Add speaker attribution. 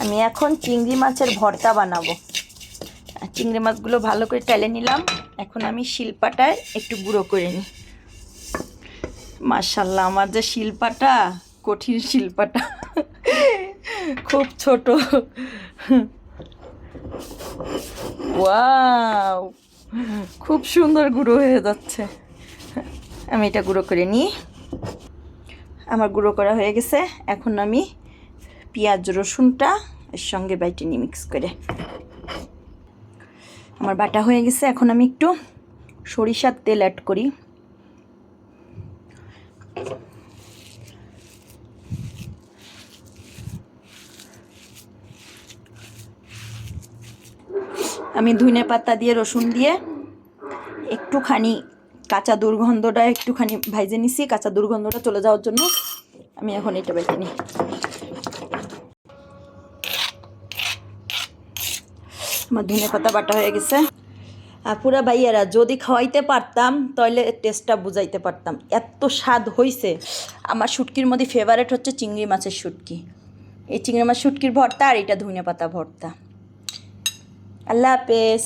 Speaker 1: আমি এখন চিংড়ি মাছের ভর্তা বানাবো। চিংড়ি মাছগুলো ভালো করে টেলে নিলাম। এখন আমি শিলপাটায় একটু গুঁড়ো করে নিই। মাশাআল্লাহ, আমার যে শিলপাটা, কঠিন শিলপাটা, খুব ছোট। ওয়াও, খুব সুন্দর গুঁড়ো হয়ে যাচ্ছে। আমি এটা গুঁড়ো করে নিই। আমার গুঁড়ো করা হয়ে গেছে। এখন আমি পেঁয়াজ রসুনটা এর সঙ্গে বাইটে নিই মিক্স করে। আমার বাটা হয়ে গেছে। এখন আমি একটু সরিষার তেল অ্যাড করি। আমি ধনে পাতা দিয়ে রসুন দিয়ে একটুখানি কাঁচা দুর্গন্ধটা একটুখানি ভাইজে নিছি। কাঁচা দুর্গন্ধটা চলে যাওয়ার জন্য আমি এখন এটা বেটে নিই। আমার ধনে পাতা বাটা হয়ে গেছে। পুরা ভাইয়ারা যদি খাওয়াইতে পারতাম তাহলে টেস্টটা বুঝাইতে পারতাম, এত স্বাদ হয়েছে। আমার শুটকির মধ্যে ফেভারেট হচ্ছে চিংড়ি মাছের শুটকি। এই চিংড়ি মাছ শুটকির ভর্তা আর এটা ধনে পাতা ভর্তা। আল্লাহ হাফেজ।